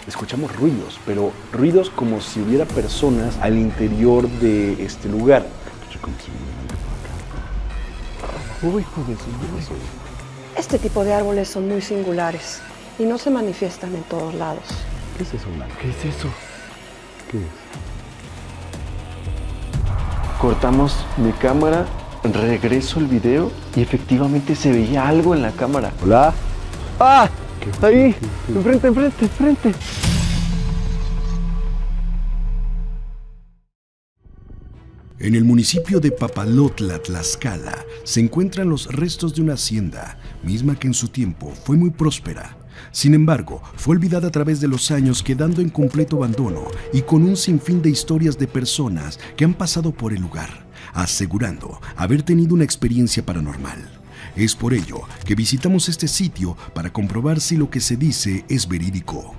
escuchamos ruidos, pero ruidos como si hubiera personas al interior de este lugar. Uy, hijo de su madre. Este tipo de árboles son muy singulares y no se manifiestan en todos lados. ¿Qué es eso, Blanca? ¿Qué es eso? ¿Qué es? Cortamos mi cámara, regreso el video y efectivamente se veía algo en la cámara. Hola. ¡Ah! Ahí, enfrente. En el municipio de Papalotla, Tlaxcala, se encuentran los restos de una hacienda, misma que en su tiempo fue muy próspera. Sin embargo, fue olvidada a través de los años, quedando en completo abandono y con un sinfín de historias de personas que han pasado por el lugar, asegurando haber tenido una experiencia paranormal. Es por ello que visitamos este sitio para comprobar si lo que se dice es verídico.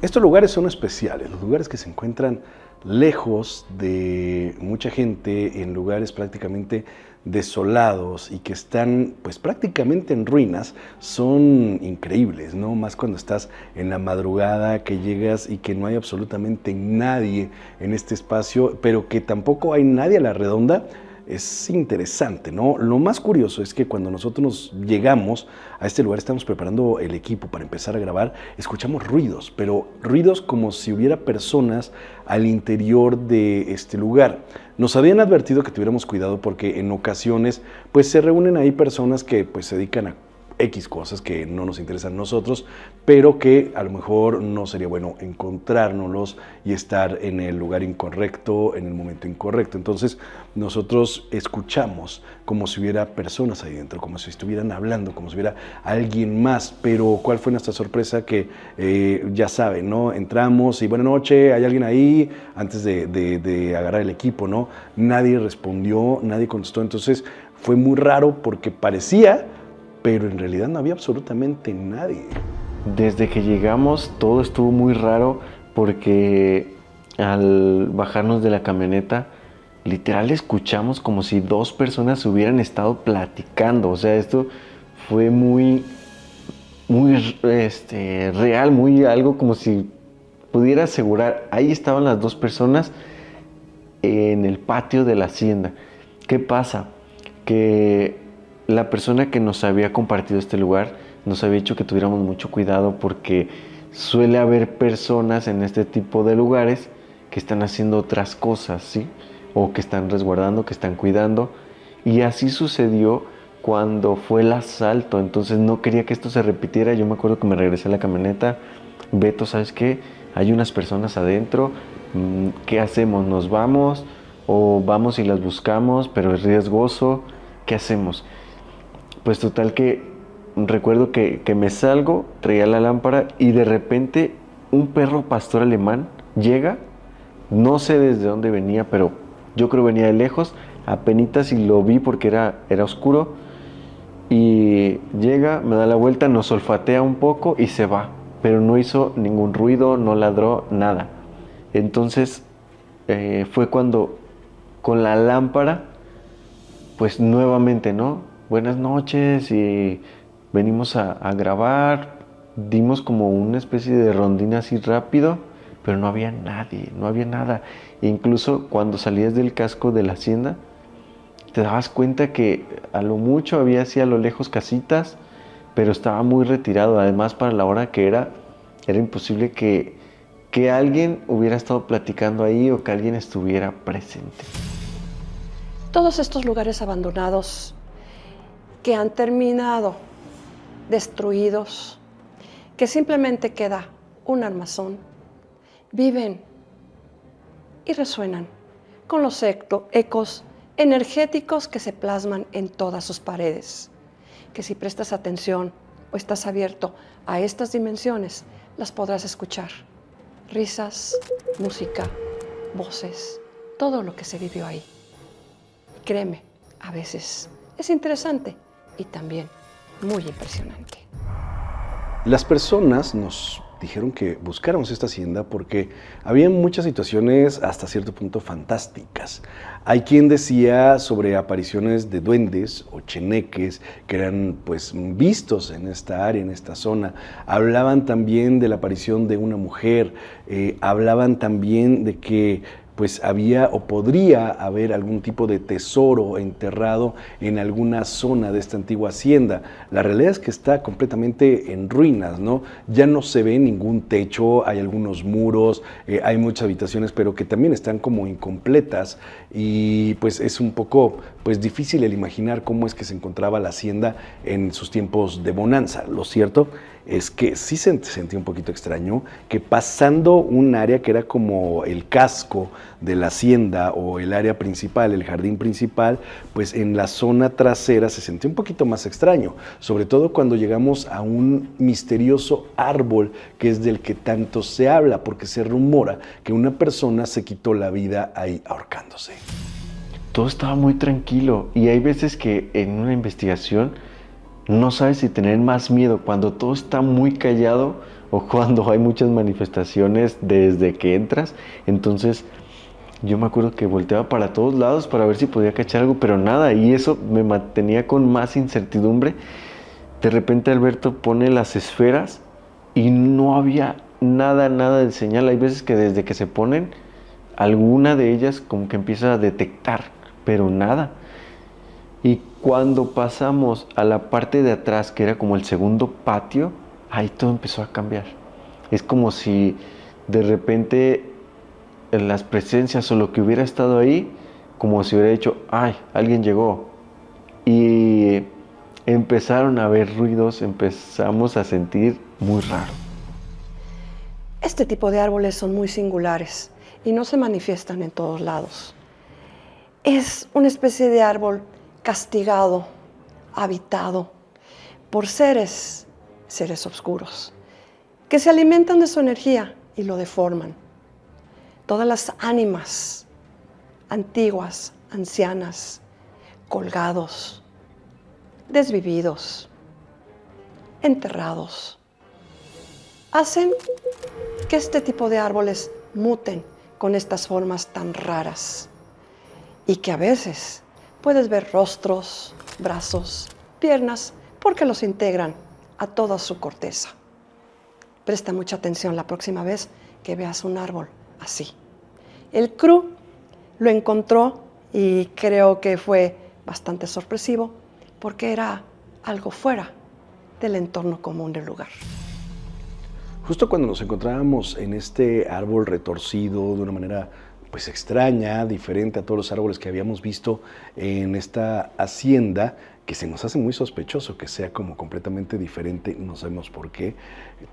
Estos lugares son especiales, los lugares que se encuentran lejos de mucha gente, en lugares prácticamente desolados y que están pues prácticamente en ruinas, son increíbles, ¿no? Más cuando estás en la madrugada, que llegas y que no hay absolutamente nadie en este espacio, pero que tampoco hay nadie a la redonda. Es interesante, ¿no? Lo más curioso es que cuando nosotros llegamos a este lugar, estamos preparando el equipo para empezar a grabar, escuchamos ruidos, pero ruidos como si hubiera personas al interior de este lugar. Nos habían advertido que tuviéramos cuidado porque en ocasiones pues se reúnen ahí personas que pues se dedican a X cosas que no nos interesan a nosotros, pero que a lo mejor no sería bueno encontrárnoslos y estar en el lugar incorrecto, en el momento incorrecto. Entonces nosotros escuchamos como si hubiera personas ahí dentro, como si estuvieran hablando, como si hubiera alguien más. Pero ¿cuál fue nuestra sorpresa? Que ya saben, ¿no? Entramos y buenas noches, ¿hay alguien ahí? Antes de agarrar el equipo, ¿no? Nadie respondió, nadie contestó. Entonces fue muy raro porque parecía, pero en realidad no había absolutamente nadie. Desde que llegamos todo estuvo muy raro porque al bajarnos de la camioneta literal escuchamos como si dos personas hubieran estado platicando. O sea, esto fue muy real, muy algo como si pudiera asegurar. Ahí estaban las dos personas en el patio de la hacienda. ¿Qué pasa? Que la persona que nos había compartido este lugar nos había dicho que tuviéramos mucho cuidado porque suele haber personas en este tipo de lugares que están haciendo otras cosas, ¿sí? O que están resguardando, que están cuidando. Y así sucedió cuando fue el asalto. Entonces no quería que esto se repitiera. Yo me acuerdo que me regresé a la camioneta. Beto, ¿sabes qué? Hay unas personas adentro. ¿Qué hacemos? ¿Nos vamos? ¿O vamos y las buscamos? Pero es riesgoso. ¿Qué hacemos? Pues total que recuerdo que me salgo, traía la lámpara y de repente un perro pastor alemán llega, no sé desde dónde venía, pero yo creo venía de lejos, apenitas y lo vi porque era oscuro, y llega, me da la vuelta, nos olfatea un poco y se va, pero no hizo ningún ruido, no ladró, nada. Entonces fue cuando con la lámpara, pues nuevamente, ¿no? Buenas noches y venimos a grabar. Dimos como una especie de rondina así rápido, pero no había nadie, no había nada. E incluso cuando salías del casco de la hacienda, te dabas cuenta que a lo mucho había así a lo lejos casitas, pero estaba muy retirado. Además, para la hora que era imposible que alguien hubiera estado platicando ahí o que alguien estuviera presente. Todos estos lugares abandonados que han terminado destruidos, que simplemente queda un armazón, viven y resuenan con los ecos energéticos que se plasman en todas sus paredes, que si prestas atención o estás abierto a estas dimensiones, las podrás escuchar. Risas, música, voces, todo lo que se vivió ahí. Créeme, a veces es interesante y también muy impresionante. Las personas nos dijeron que buscáramos esta hacienda porque había muchas situaciones hasta cierto punto fantásticas. Hay quien decía sobre apariciones de duendes o cheneques que eran pues vistos en esta área, en esta zona. Hablaban también de la aparición de una mujer, hablaban también de que pues había o podría haber algún tipo de tesoro enterrado en alguna zona de esta antigua hacienda. La realidad es que está completamente en ruinas, ¿no? Ya no se ve ningún techo, hay algunos muros, hay muchas habitaciones, pero que también están como incompletas y pues es un poco pues difícil el imaginar cómo es que se encontraba la hacienda en sus tiempos de bonanza. Lo cierto es que sí se sentía un poquito extraño que pasando un área que era como el casco de la hacienda o el área principal, el jardín principal, pues en la zona trasera se sentía un poquito más extraño, sobre todo cuando llegamos a un misterioso árbol que es del que tanto se habla, porque se rumora que una persona se quitó la vida ahí ahorcándose. Todo estaba muy tranquilo y hay veces que en una investigación no sabes si tener más miedo cuando todo está muy callado o cuando hay muchas manifestaciones desde que entras. Entonces yo me acuerdo que volteaba para todos lados para ver si podía cachar algo, pero nada, y eso me mantenía con más incertidumbre. De repente Alberto pone las esferas y no había nada de señal. Hay veces que desde que se ponen, alguna de ellas como que empieza a detectar, pero nada. Y cuando pasamos a la parte de atrás, que era como el segundo patio, ahí todo empezó a cambiar. Es como si de repente las presencias o lo que hubiera estado ahí, como si hubiera dicho, ay, alguien llegó. Y empezaron a haber ruidos, empezamos a sentir muy raro. Este tipo de árboles son muy singulares y no se manifiestan en todos lados. Es una especie de árbol castigado, habitado por seres oscuros, que se alimentan de su energía y lo deforman. Todas las ánimas antiguas, ancianas, colgados, desvividos, enterrados, hacen que este tipo de árboles muten con estas formas tan raras y que a veces puedes ver rostros, brazos, piernas, porque los integran a toda su corteza. Presta mucha atención la próxima vez que veas un árbol así. El crew lo encontró y creo que fue bastante sorpresivo porque era algo fuera del entorno común del lugar. Justo cuando nos encontrábamos en este árbol retorcido de una manera pues extraña, diferente a todos los árboles que habíamos visto en esta hacienda, que se nos hace muy sospechoso que sea como completamente diferente, no sabemos por qué.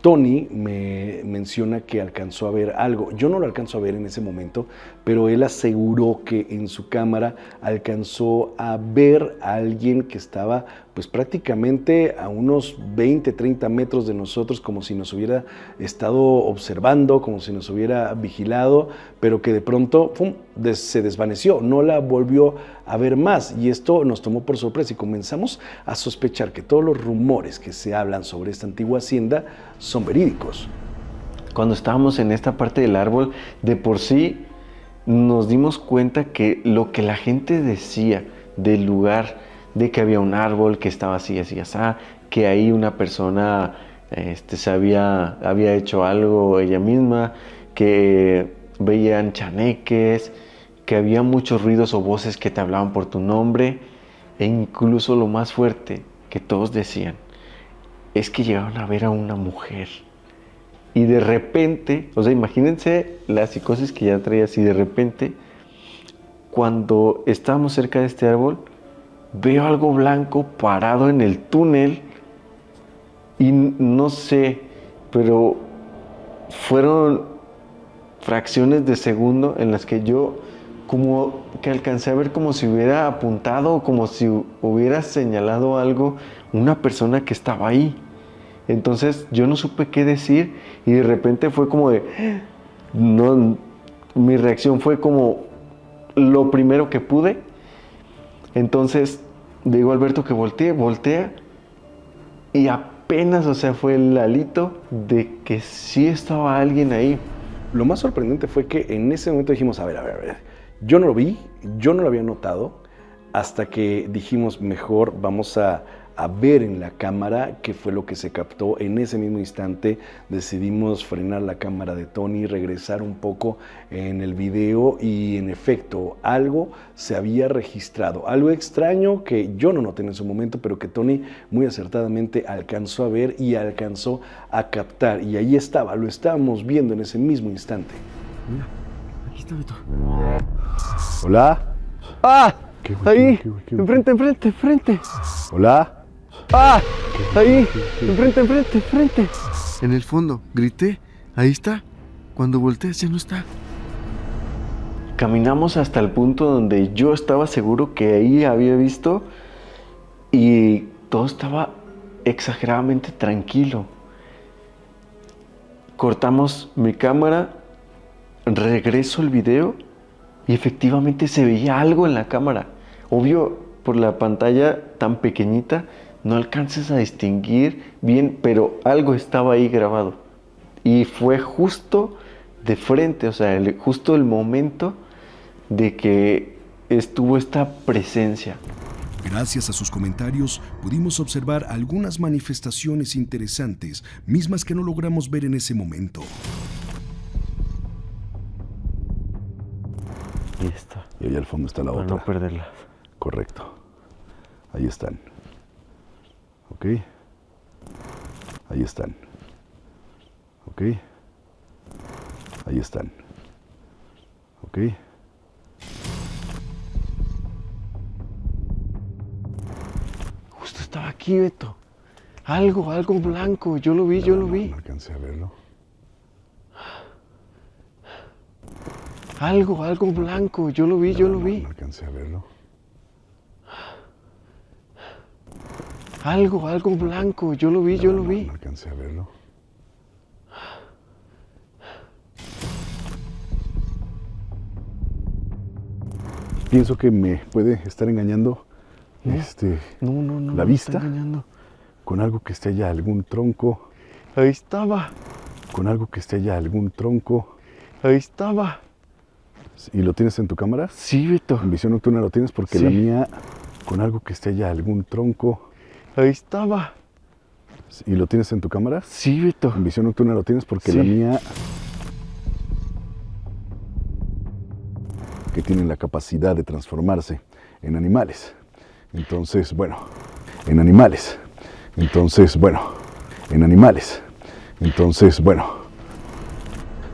Tony me menciona que alcanzó a ver algo. Yo no lo alcanzo a ver en ese momento, pero él aseguró que en su cámara alcanzó a ver a alguien que estaba pues prácticamente a unos 20, 30 metros de nosotros, como si nos hubiera estado observando, como si nos hubiera vigilado, pero que de pronto ¡pum!, se desvaneció, no la volvió a ver más, y esto nos tomó por sorpresa y comenzamos a sospechar que todos los rumores que se hablan sobre esta antigua hacienda son verídicos. Cuando estábamos en esta parte del árbol, de por sí nos dimos cuenta que lo que la gente decía del lugar, de que había un árbol que estaba así, así, así, que ahí una persona había hecho algo ella misma, que veían chaneques, que había muchos ruidos o voces que te hablaban por tu nombre, e incluso lo más fuerte que todos decían es que llegaron a ver a una mujer. Y de repente, o sea, imagínense la psicosis que ya traía así, de repente, cuando estábamos cerca de este árbol, veo algo blanco parado en el túnel y no sé, pero fueron fracciones de segundo en las que yo como que alcancé a ver como si hubiera apuntado, como si hubiera señalado algo, una persona que estaba ahí. Entonces yo no supe qué decir y de repente fue como de... No, mi reacción fue como lo primero que pude. Entonces digo a Alberto que voltea y apenas apenas, o sea, fue el alito de que sí estaba alguien ahí. Lo más sorprendente fue que en ese momento dijimos, a ver, yo no lo vi, yo no lo había notado, hasta que dijimos, mejor vamos a ver en la cámara qué fue lo que se captó. En ese mismo instante decidimos frenar la cámara de Tony, regresar un poco en el video y en efecto algo se había registrado, algo extraño que yo no noté en su momento, pero que Tony muy acertadamente alcanzó a ver y alcanzó a captar, y ahí estaba, lo estábamos viendo en ese mismo instante. Mira, aquí está Beto. Hola. ¡Ah! ¿Qué, güey? Ahí, ¿Qué? enfrente. Hola. ¡Ah! Ahí, enfrente. En el fondo, grité, ahí está. Cuando volteas ya no está. Caminamos hasta el punto donde yo estaba seguro que ahí había visto y todo estaba exageradamente tranquilo. Cortamos mi cámara, regreso el video y efectivamente se veía algo en la cámara. Obvio, por la pantalla tan pequeñita no alcanzas a distinguir bien, pero algo estaba ahí grabado. Y fue justo de frente, o sea, justo el momento de que estuvo esta presencia. Gracias a sus comentarios pudimos observar algunas manifestaciones interesantes, mismas que no logramos ver en ese momento. Ahí está. Y ahí al fondo está la Para otra. no perderlas. Correcto. Ahí están. ¿Ok? Ahí están. ¿Ok? Ahí están. ¿Ok? Justo estaba aquí, Beto. Algo blanco. Yo lo vi. No alcancé a verlo. Algo blanco. Yo lo vi. No alcancé a verlo. Algo blanco. Yo lo vi. No alcancé a verlo. Pienso que me puede estar engañando No. la me vista está engañando. con algo que esté allá, algún tronco, Ahí estaba. con algo que esté allá, algún tronco. Ahí estaba. ¿Y lo tienes en tu cámara? Sí, Beto. En visión nocturna lo tienes porque Sí. la mía, con algo que esté allá, algún tronco. Ahí estaba. ¿Y lo tienes en tu cámara? Sí, Beto. En visión nocturna lo tienes porque Sí. la mía, que tienen la capacidad de transformarse en animales. Entonces, bueno, en animales. Entonces, bueno, en animales. Entonces, bueno.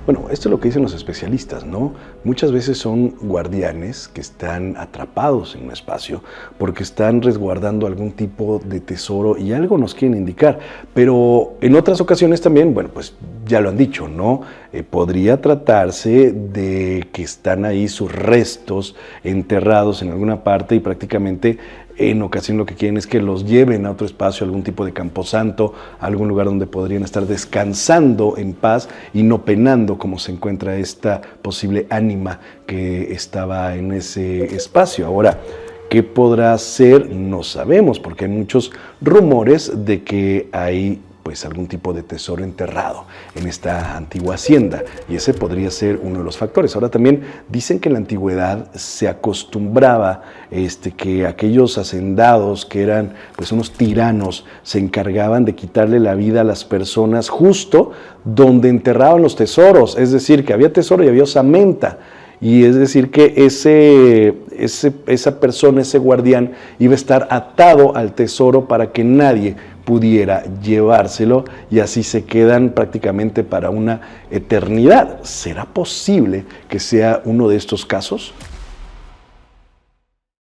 Bueno, esto es lo que dicen los especialistas, ¿no? Muchas veces son guardianes que están atrapados en un espacio porque están resguardando algún tipo de tesoro y algo nos quieren indicar. Pero en otras ocasiones también, bueno, pues ya lo han dicho, ¿no? Podría tratarse de que están ahí sus restos enterrados en alguna parte y prácticamente en ocasión lo que quieren es que los lleven a otro espacio, algún tipo de camposanto, a algún lugar donde podrían estar descansando en paz y no penando como se encuentra esta posible ánima que estaba en ese espacio. Ahora, ¿qué podrá ser? No sabemos, porque hay muchos rumores de que hay pues algún tipo de tesoro enterrado en esta antigua hacienda y ese podría ser uno de los factores. Ahora también dicen que en la antigüedad se acostumbraba que aquellos hacendados que eran pues unos tiranos se encargaban de quitarle la vida a las personas justo donde enterraban los tesoros, es decir, que había tesoro y había osamenta. Y es decir que esa persona, ese guardián, iba a estar atado al tesoro para que nadie pudiera llevárselo y así se quedan prácticamente para una eternidad. ¿Será posible que sea uno de estos casos?